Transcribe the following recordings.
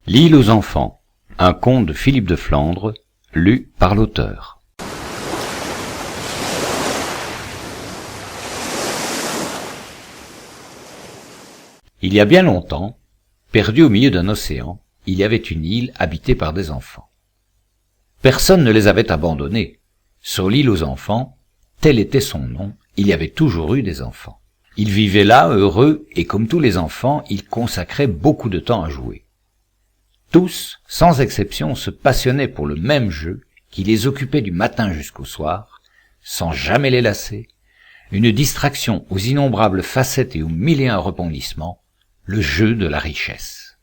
L'île aux enfants, un conte de Philippe de Flandre, lu par l'auteur. Il y a bien longtemps, perdu au milieu d'un océan, il y avait une île habitée par des enfants. Personne ne les avait abandonnés. Sur l'île aux enfants, tel était son nom, il y avait toujours eu des enfants. Ils vivaient là, heureux, et comme tous les enfants, ils consacraient beaucoup de temps à jouer. Tous, sans exception, se passionnaient pour le même jeu qui les occupait du matin jusqu'au soir, sans jamais les lasser, une distraction aux innombrables facettes et aux mille et un rebondissements, le jeu de la richesse.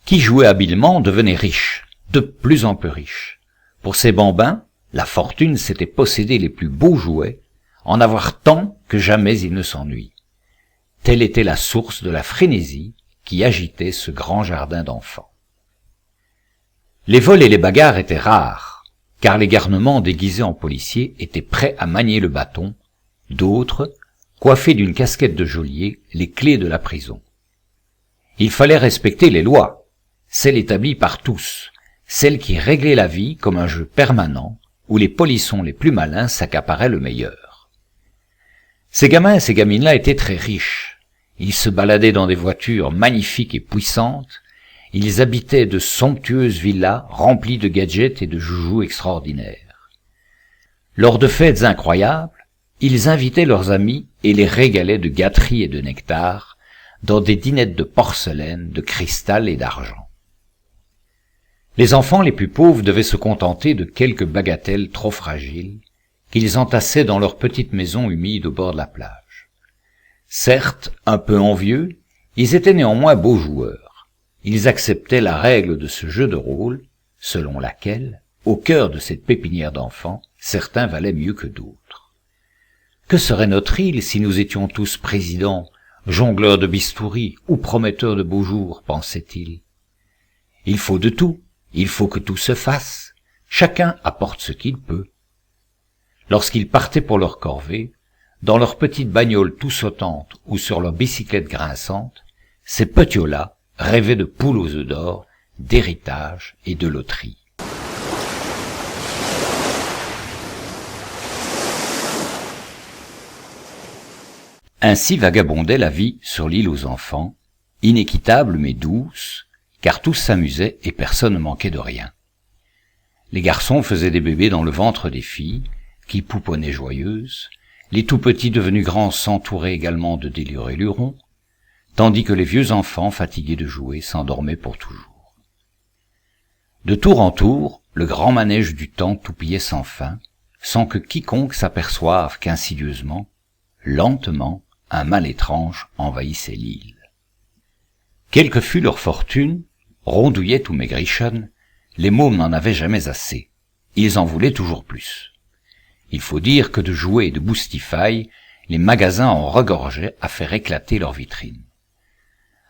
Qui jouait habilement devenait riche, de plus en plus riche. Pour ces bambins, la fortune c'était posséder les plus beaux jouets, en avoir tant que jamais ils ne s'ennuient. Telle était la source de la frénésie qui agitait ce grand jardin d'enfants. Les vols et les bagarres étaient rares, car les garnements déguisés en policiers étaient prêts à manier le bâton, d'autres, coiffés d'une casquette de geôlier, les clés de la prison. Il fallait respecter les lois, celles établies par tous, celles qui réglaient la vie comme un jeu permanent où les polissons les plus malins s'accaparaient le meilleur. Ces gamins et ces gamines-là étaient très riches. Ils se baladaient dans des voitures magnifiques et puissantes. Ils habitaient de somptueuses villas remplies de gadgets et de joujoux extraordinaires. Lors de fêtes incroyables, ils invitaient leurs amis et les régalaient de gâteries et de nectar dans des dinettes de porcelaine, de cristal et d'argent. Les enfants les plus pauvres devaient se contenter de quelques bagatelles trop fragiles qu'ils entassaient dans leur petite maison humide au bord de la plage. Certes, un peu envieux, ils étaient néanmoins beaux joueurs. Ils acceptaient la règle de ce jeu de rôle, selon laquelle, au cœur de cette pépinière d'enfants, certains valaient mieux que d'autres. Que serait notre île si nous étions tous présidents, jongleurs de bistouri ou prometteurs de beaux jours, pensait-il. Il faut de tout, il faut que tout se fasse, chacun apporte ce qu'il peut. Lorsqu'ils partaient pour leur corvée, dans leur petite bagnole tout sautante ou sur leur bicyclette grinçante, ces petits-là rêvaient de poules aux œufs d'or, d'héritage et de loterie. Ainsi vagabondait la vie sur l'île aux enfants, inéquitable mais douce, car tous s'amusaient et personne ne manquait de rien. Les garçons faisaient des bébés dans le ventre des filles, qui pouponnaient joyeuses, les tout-petits devenus grands s'entouraient également de des lurons, tandis que les vieux enfants, fatigués de jouer, s'endormaient pour toujours. De tour en tour, le grand manège du temps toupillait sans fin, sans que quiconque s'aperçoive qu'insidieusement, lentement, un mal étrange envahissait l'île. Quelle que fût leur fortune, rondouillette ou maigrichonne, les mômes n'en avaient jamais assez. Ils en voulaient toujours plus. Il faut dire que de jouets et de boustifailles, les magasins en regorgeaient à faire éclater leurs vitrines.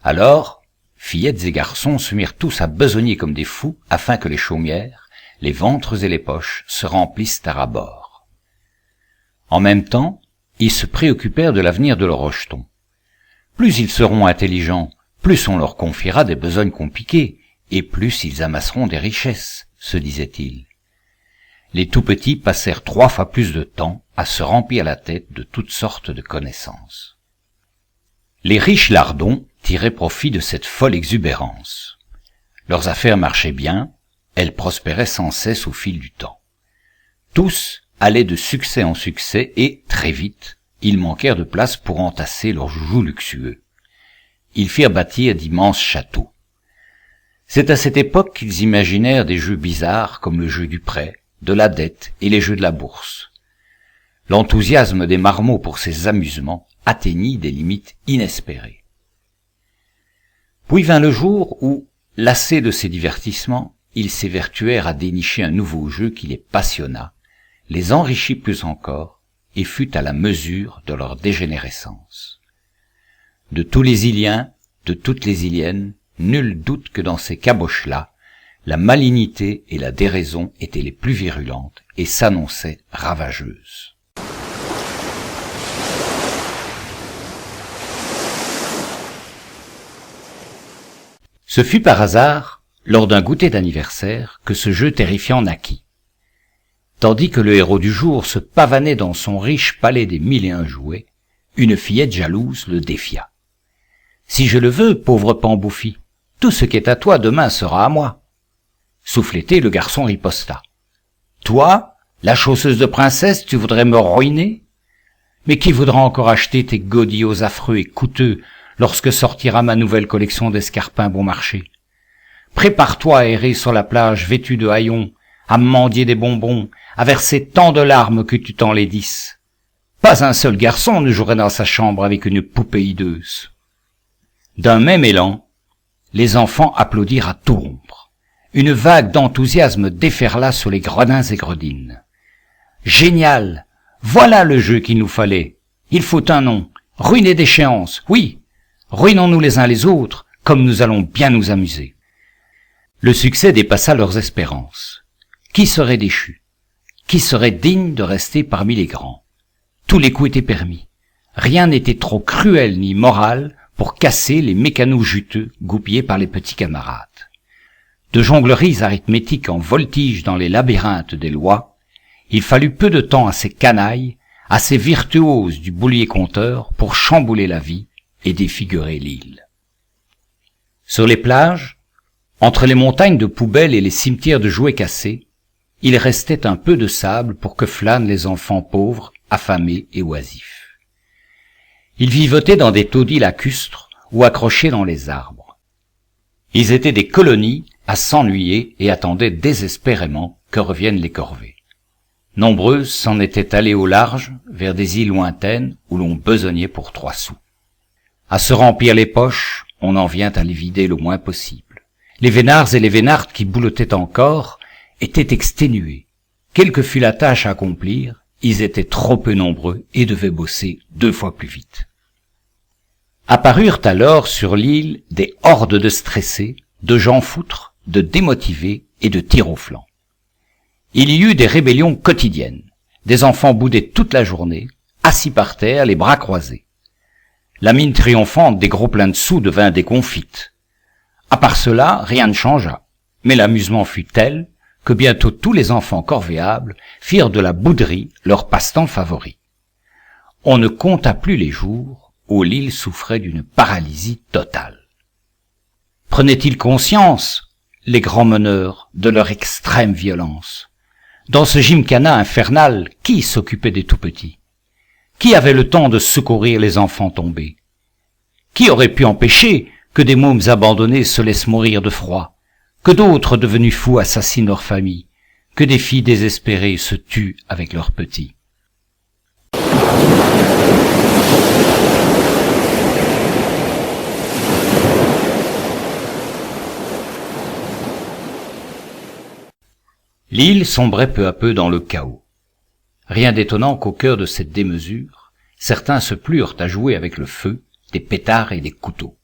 Alors, fillettes et garçons se mirent tous à besogner comme des fous afin que les chaumières, les ventres et les poches se remplissent à ras-bord. En même temps, ils se préoccupèrent de l'avenir de leurs rejetons. Plus ils seront intelligents, plus on leur confiera des besognes compliquées, et plus ils amasseront des richesses, se disait-il. Les tout-petits passèrent 3 fois plus de temps à se remplir la tête de toutes sortes de connaissances. Les riches lardons tiraient profit de cette folle exubérance. Leurs affaires marchaient bien, elles prospéraient sans cesse au fil du temps. Tous allaient de succès en succès et, très vite, ils manquèrent de place pour entasser leurs joujoux luxueux. Ils firent bâtir d'immenses châteaux. C'est à cette époque qu'ils imaginèrent des jeux bizarres comme le jeu du prêt, de la dette et les jeux de la bourse. L'enthousiasme des marmots pour ces amusements atteignit des limites inespérées. Puis vint le jour où, lassés de ces divertissements, ils s'évertuèrent à dénicher un nouveau jeu qui les passionna, les enrichit plus encore et fut à la mesure de leur dégénérescence. De tous les Iliens, de toutes les Iliennes, nul doute que dans ces caboches-là, la malignité et la déraison étaient les plus virulentes et s'annonçaient ravageuses. Ce fut par hasard lors d'un goûter d'anniversaire, que ce jeu terrifiant naquit. Tandis que le héros du jour se pavanait dans son riche palais des 1001 jouets, une fillette jalouse le défia. « Si je le veux, pauvre Pamboufi, tout ce qui est à toi demain sera à moi. » Souffleté, le garçon riposta. « Toi, la chausseuse de princesse, tu voudrais me ruiner? Mais qui voudra encore acheter tes godillots affreux et coûteux lorsque sortira ma nouvelle collection d'escarpins bon marché? Prépare-toi à errer sur la plage vêtu de haillons, à mendier des bonbons, à verser tant de larmes que tu t'enlaidisses. Pas un seul garçon ne jouerait dans sa chambre avec une poupée hideuse. » D'un même élan, les enfants applaudirent à tout rompre. Une vague d'enthousiasme déferla sur les gredins et gredines. « Génial! Voilà le jeu qu'il nous fallait. Il faut un nom. Ruiner d'échéance. Oui, ruinons-nous les uns les autres, comme nous allons bien nous amuser. » Le succès dépassa leurs espérances. Qui serait déchu? Qui serait digne de rester parmi les grands? Tous les coups étaient permis. Rien n'était trop cruel ni moral pour casser les mécanos juteux goupillés par les petits camarades. De jongleries arithmétiques en voltige dans les labyrinthes des lois, il fallut peu de temps à ces canailles, à ces virtuoses du boulier compteur pour chambouler la vie et défigurer l'île. Sur les plages, entre les montagnes de poubelles et les cimetières de jouets cassés, il restait un peu de sable pour que flânent les enfants pauvres, affamés et oisifs. Ils vivotaient dans des taudis lacustres ou accrochés dans les arbres. Ils étaient des colonies à s'ennuyer et attendaient désespérément que reviennent les corvées. Nombreuses s'en étaient allées au large, vers des îles lointaines où l'on besognait pour 3 sous. À se remplir les poches, on en vient à les vider le moins possible. Les vénards et les vénardes qui boulottaient encore étaient exténués. Quelle que fût la tâche à accomplir, ils étaient trop peu nombreux et devaient bosser 2 fois plus vite. Apparurent alors sur l'île des hordes de stressés, de gens foutres, de démotivés et de tirs au flanc. Il y eut des rébellions quotidiennes, des enfants boudés toute la journée, assis par terre, les bras croisés. La mine triomphante des gros pleins de sous devint déconfite. À part cela, rien ne changea, mais l'amusement fut tel que bientôt tous les enfants corvéables firent de la bouderie leur passe-temps favori. On ne compta plus les jours où l'île souffrait d'une paralysie totale. Prenaient-ils conscience, les grands meneurs, de leur extrême violence? Dans ce gymkhana infernal, qui s'occupait des tout-petits? Qui avait le temps de secourir les enfants tombés? Qui aurait pu empêcher que des mômes abandonnés se laissent mourir de froid, que d'autres devenus fous assassinent leurs familles, que des filles désespérées se tuent avec leurs petits? L'île sombrait peu à peu dans le chaos. Rien d'étonnant qu'au cœur de cette démesure, certains se plurent à jouer avec le feu, des pétards et des couteaux.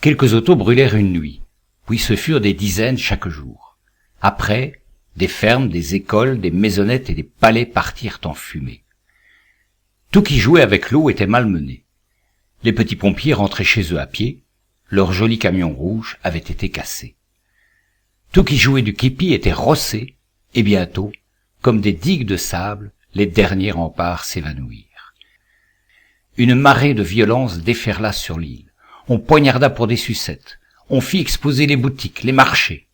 Quelques autos brûlèrent une nuit, puis ce furent des dizaines chaque jour. Après, des fermes, des écoles, des maisonnettes et des palais partirent en fumée. Tout qui jouait avec l'eau était malmené. Les petits pompiers rentraient chez eux à pied, leur joli camion rouge avait été cassé. Tout qui jouait du képi était rossé, et bientôt, comme des digues de sable, les derniers remparts s'évanouirent. Une marée de violence déferla sur l'île. On poignarda pour des sucettes. On fit exploser les boutiques, les marchés.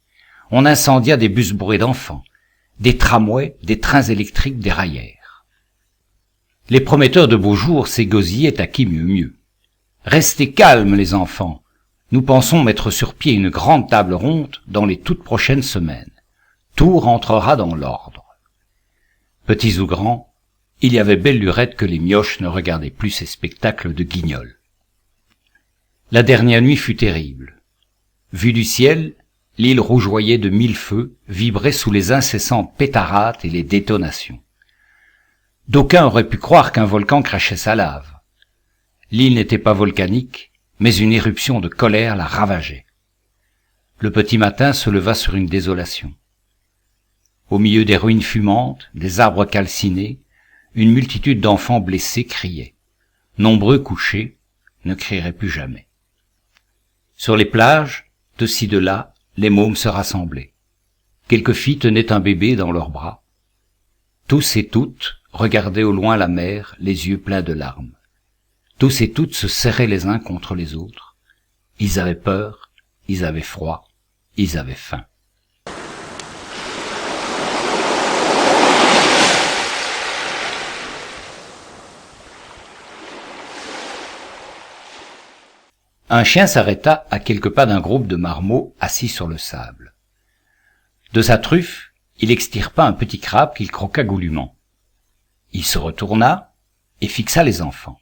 On incendia des bus bourrés d'enfants, des tramways, des trains électriques déraillèrent. Les prometteurs de beaux jours s'égosillaient à qui mieux mieux. Restez calmes, les enfants. Nous pensons mettre sur pied une grande table ronde dans les toutes prochaines semaines. Tout rentrera dans l'ordre. Petits ou grands, il y avait belle lurette que les mioches ne regardaient plus ces spectacles de guignols. La dernière nuit fut terrible. Vue du ciel, l'île rougeoyait de 1000 feux, vibrait sous les incessantes pétarades et les détonations. D'aucuns auraient pu croire qu'un volcan crachait sa lave. L'île n'était pas volcanique, mais une éruption de colère la ravageait. Le petit matin se leva sur une désolation. Au milieu des ruines fumantes, des arbres calcinés, une multitude d'enfants blessés criaient. Nombreux couchés ne crieraient plus jamais. Sur les plages, de ci de là, les mômes se rassemblaient. Quelques filles tenaient un bébé dans leurs bras. Tous et toutes regardaient au loin la mer, les yeux pleins de larmes. Tous et toutes se serraient les uns contre les autres. Ils avaient peur, ils avaient froid, ils avaient faim. Un chien s'arrêta à quelques pas d'un groupe de marmots assis sur le sable. De sa truffe, il extirpa un petit crabe qu'il croqua goulûment. Il se retourna et fixa les enfants.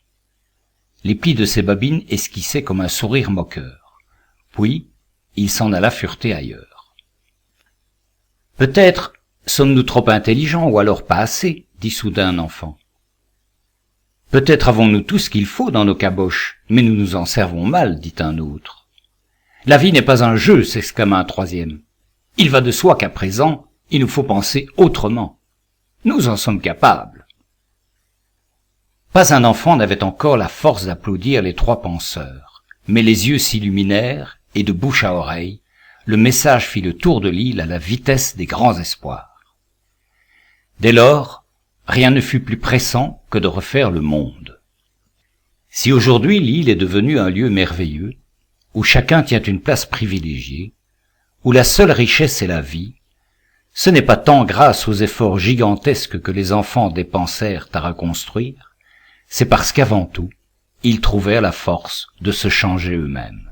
Les plis de ses babines esquissaient comme un sourire moqueur. Puis, il s'en alla fureter ailleurs. « Peut-être sommes-nous trop intelligents ou alors pas assez, » dit soudain un enfant. « Peut-être avons-nous tout ce qu'il faut dans nos caboches, mais nous nous en servons mal, » dit un autre. « La vie n'est pas un jeu, » s'exclama un troisième. « Il va de soi qu'à présent, il nous faut penser autrement. Nous en sommes capables. » Pas un enfant n'avait encore la force d'applaudir les trois penseurs, mais les yeux s'illuminèrent et de bouche à oreille, le message fit le tour de l'île à la vitesse des grands espoirs. Dès lors, rien ne fut plus pressant que de refaire le monde. Si aujourd'hui l'île est devenue un lieu merveilleux, où chacun tient une place privilégiée, où la seule richesse est la vie, ce n'est pas tant grâce aux efforts gigantesques que les enfants dépensèrent à reconstruire, c'est parce qu'avant tout, ils trouvèrent la force de se changer eux-mêmes.